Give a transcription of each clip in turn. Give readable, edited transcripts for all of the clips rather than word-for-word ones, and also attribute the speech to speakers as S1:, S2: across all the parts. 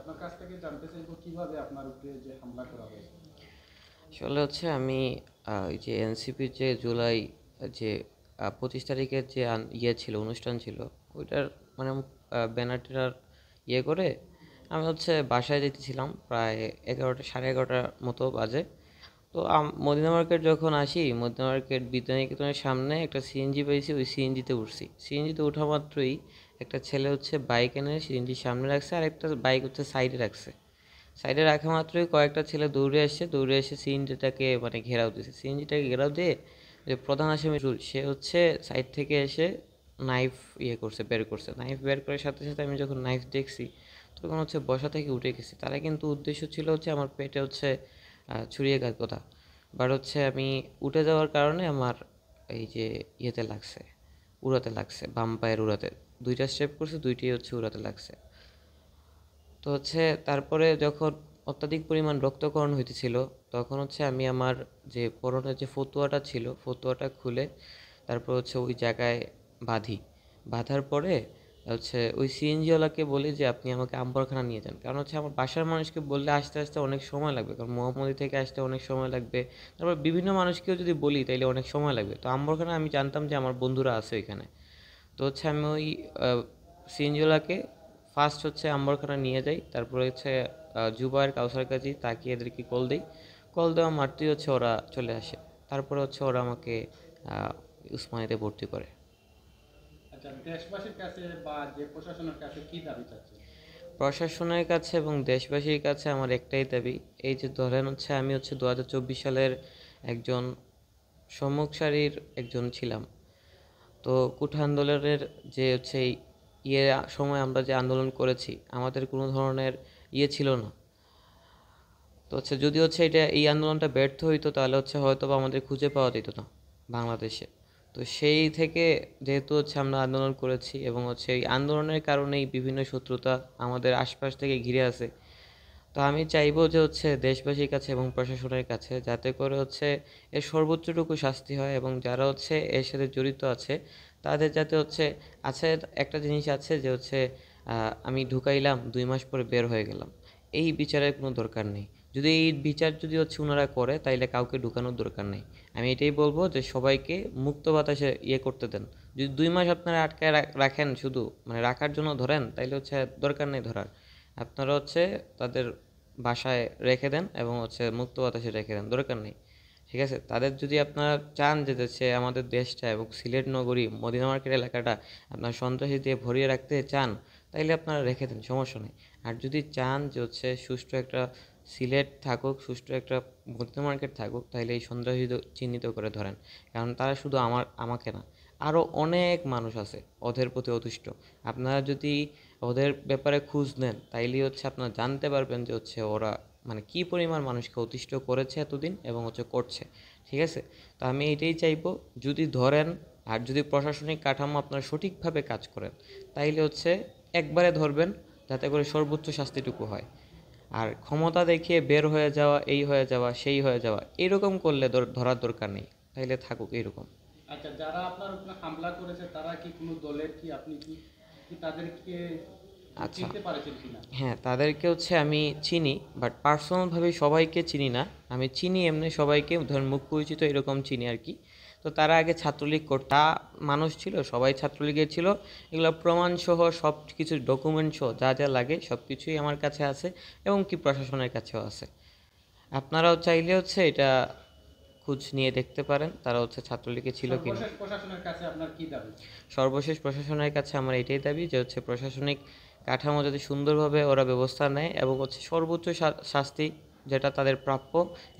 S1: আপনার কাছ থেকে জানতে চাইবো কিভাবে আপনার উপরে যে হামলা করা হয়েছে।
S2: আসলে হচ্ছে আমি ওই যে এনসিপির যে জুলাই যে 25 তারিখের যে ইয়ে ছিল, অনুষ্ঠান ছিল, ওইটার মানে ব্যানার ট্যানার ইয়ে করে আমি হচ্ছে বাসায় যেতেছিলাম প্রায় 11টা, সাড়ে 11টার মতো বাজে। তো মদিনা মার্কেট যখন আসি, মদিনা মার্কেট বিদ্যানিকেতনের সামনে একটা সিএনজি পেয়েছি, ওই সিএনজিতে উঠছি। সিএনজিতে ওঠা মাত্রই একটা ছেলে হচ্ছে বাইক এনে সিএনজির সামনে রাখছে, আর একটা বাইক হচ্ছে সাইডে রাখছে। সাইডে রাখা মাত্রই কয়েকটা ছেলে দৌড়ে এসে সিএনজিটাকে মানে ঘেরাও দিয়েছে। সিএনজিটাকে ঘেরাও দিয়ে যে প্রধান আসামি রুল, সে হচ্ছে সাইড থেকে এসে নাইফ বের করছে। নাইফ বের করার সাথে সাথে আমি যখন নাইফ দেখছি, তখন হচ্ছে বসা থেকে উঠে গেছি। তারা কিন্তু উদ্দেশ্য ছিল হচ্ছে আমার পেটে হচ্ছে ছুরিয়ে কথা। বাট হচ্ছে আমি উঠে যাওয়ার কারণে আমার এই যে লাগছে, উড়াতে লাগছে, বাম পায়ের উড়াতে। 2টা স্টেপ করছে, দুইটাই হচ্ছে উড়াতে লাগছে। তো হচ্ছে তারপরে যখন অত্যাধিক পরিমাণ রক্তক্ষরণ হইতেছিল, তখন হচ্ছে আমি আমার যে পরনের যে ফতুয়াটা ছিল, ফতুয়াটা খুলে তারপর হচ্ছে ওই জায়গায় বাঁধি। বাঁধার পরে হচ্ছে ওই সিএনজিওয়ালাকে বলি যে আপনি আমাকে আম্বরখানা নিয়ে যান, কারণ হচ্ছে আমার বাসার মানুষকে বললে আসতে আসতে অনেক সময় লাগবে, কারণ মোহাম্মদী থেকে আসতে অনেক সময় লাগবে। তারপর বিভিন্ন মানুষকেও যদি বলি তাইলে অনেক সময় লাগবে। তো আম্বরখানা আমি জানতাম যে আমার বন্ধুরা আছে ওইখানে। তো হচ্ছে আমি ওই সিএনজিওয়ালাকে ফার্স্ট হচ্ছে আম্বরখানা নিয়ে যাই, তারপরে হচ্ছে জুবায়ের, কাউসার কাজী, তাকে এদেরকে কল দিই। কল দেওয়া মাত্রই হচ্ছে ওরা চলে আসে। তারপরে হচ্ছে ওরা আমাকে উসমানিয়াতে ভর্তি করে।
S1: আচ্ছা, দেশবাসীর কাছে বা যে প্রশাসনের কাছে কি দাবি চাচ্ছেন?
S2: প্রশাসনের কাছে এবং দেশবাসীর কাছে আমার একটাই দাবি, এই যে ধরেন হচ্ছে আমি হচ্ছে 2024 সালের একজন সম্মুখ সারির একজন ছিলাম। তো কোঠা আন্দোলনের যে হচ্ছে ইয়ে সময় আমরা যে আন্দোলন করেছি, আমাদের কোনো ধরনের ছিল না। তো হচ্ছে যদি হচ্ছে এই আন্দোলনটা ব্যর্থ হইতো, তাহলে হচ্ছে হয়তো বা আমাদের খুঁজে পাওয়া যেত না বাংলাদেশে। তো সেই থেকে যেহেতু হচ্ছে আমরা আন্দোলন করেছি এবং হচ্ছে এই আন্দোলনের কারণেই বিভিন্ন শত্রুতা আমাদের আশপাশ থেকে ঘিরে আছে। তো আমি চাইবো যে হচ্ছে দেশবাসীর কাছে এবং প্রশাসনের কাছে, যাতে করে হচ্ছে এর সর্বোচ্চটুকু শাস্তি হয়, এবং যারা হচ্ছে এর সাথে জড়িত আছে তাদের যাতে হচ্ছে আছে। একটা জিনিস আছে যে হচ্ছে আমি ঢুকাইলাম, 2 মাস পরে বের হয়ে গেলাম, এই বিচারের কোনো দরকার নেই। যদি এই বিচার যদি হচ্ছে ওনারা করে, তাইলে কাউকে ঢুকানোর দরকার নেই। আমি এটাই বলবো যে সবাইকে মুক্ত বাতাসে করতে দেন। যদি 2 মাস আপনারা আটকায় রাখেন, শুধু মানে রাখার জন্য ধরেন, তাইলে হচ্ছে দরকার নেই ধরার। আপনারা হচ্ছে তাদের বাসায় রেখে দেন এবং হচ্ছে মুক্ত বাতাসে রেখে দেন, দরকার নেই। ঠিক আছে, তাদের যদি আপনারা চান যে হচ্ছে আমাদের দেশটা এবং সিলেট নগরী, মদিনা মার্কেট এলাকাটা আপনার সন্ত্রাসী দিয়ে ভরিয়ে রাখতে চান, তাইলে আপনারা রেখে দেন, সমস্যা নেই। আর যদি চান যে হচ্ছে সুষ্ঠু একটা সিলেট থাকুক, সুষ্ঠু একটা মদিনা মার্কেট থাকুক, তাইলে এই সন্ত্রাসী চিহ্নিত করে ধরেন। কারণ তারা শুধু আমাকে না, আরও অনেক মানুষ আছে ওদের প্রতি অতুষ্ট। আপনারা যদি ওদের ব্যাপারে খোঁজ নেন, তাইলেই হচ্ছে আপনারা জানতে পারবেন যে হচ্ছে ওরা মানে কী পরিমাণ মানুষকে অতিষ্ঠ করেছে এতদিন এবং হচ্ছে করছে। ঠিক আছে, তো আমি এটাই চাইবো, যদি ধরেন আর যদি প্রশাসনিক কাঠামো আপনারা সঠিকভাবে কাজ করেন, তাইলে হচ্ছে একবারে ধরবেন, যাতে করে সর্বোচ্চ শাস্তিটুকু হয়। আর ক্ষমতা দেখিয়ে বের হয়ে যাওয়া, এই হয়ে যাওয়া, সেই হয়ে যাওয়া, এরকম করলে ধরার দরকার নেই। তাইলে থাকুক এইরকম।
S1: আচ্ছা, যারা আপনার উপরে হামলা করেছে তারা কি কোনো দলের, কি আপনি কি কি তাদেরকে
S2: আচ্ছা,
S1: চিনতে পারেছেন কিনা?
S2: হ্যাঁ, তাদেরকে হচ্ছে আমি চিনি, বাট পার্সোনালভাবে সবাইকে চিনি না। আমি চিনি এমনি সবাইকে, ধরেন মুখ পরিচিত এরকম চিনি আর কি। তো তারা আগে ছাত্রলীগ করতা মানুষ ছিল, সবাই ছাত্রলীগের ছিল। এগুলো প্রমাণসহ সব কিছু ডকুমেন্ট সহ যা যা লাগে সব কিছুই আমার কাছে আছে, এবং কি প্রশাসনের কাছেও আছে। আপনারাও চাইলে হচ্ছে এটা খোঁজ নিয়ে দেখতে পারেন তারা হচ্ছে ছাত্রলীগে ছিল কিনা।
S1: সর্বশেষ প্রশাসনের কাছে আপনার কি দাবি?
S2: সর্বশেষ প্রশাসনের কাছে আমার এটাই দাবি যে হচ্ছে প্রশাসনিক কাঠামো যদি সুন্দরভাবে ওরা ব্যবস্থা নেয় এবং হচ্ছে সর্বোচ্চ শাস্তি যেটা তাদের প্রাপ্য,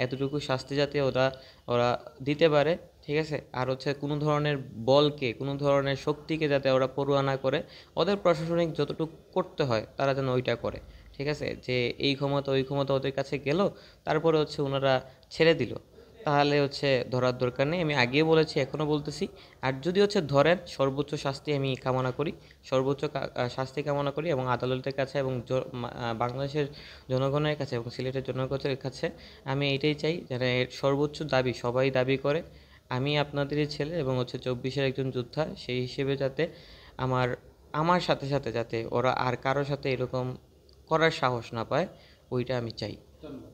S2: এতটুকু শাস্তি যাতে ওরা ওরা দিতে পারে। ঠিক আছে, আর হচ্ছে কোনো ধরনের বলকে, কোনো ধরনের শক্তিকে যাতে ওরা পড়ুয়া না করে, ওদের প্রশাসনিক যতটুকু করতে হয় তারা যেন ওইটা করে। ঠিক আছে, যে এই ক্ষমতা ওই ক্ষমতা ওদের কাছে গেল, তারপরে হচ্ছে ওনারা ছেড়ে দিল, তাহলে হচ্ছে ধরার দরকার নেই। আমি আগেও বলেছি, এখনও বলতেছি। আর যদি হচ্ছে ধরেন, সর্বোচ্চ শাস্তি আমি কামনা করি, সর্বোচ্চ শাস্তি কামনা করি, এবং আদালতের কাছে এবং বাংলাদেশের জনগণের কাছে এবং সিলেটের জনগণের কাছে আমি এইটাই চাই, যেন এর সর্বোচ্চ দাবি সবাই দাবি করে। আমি আপনাদেরই ছেলে এবং হচ্ছে 24-এর একজন যোদ্ধা, সেই হিসেবে যাতে আমার আমার সাথে সাথে যাতে ওরা আর কারোর সাথে এরকম করার সাহস না পায়, ওইটা আমি চাই।
S1: ধন্যবাদ।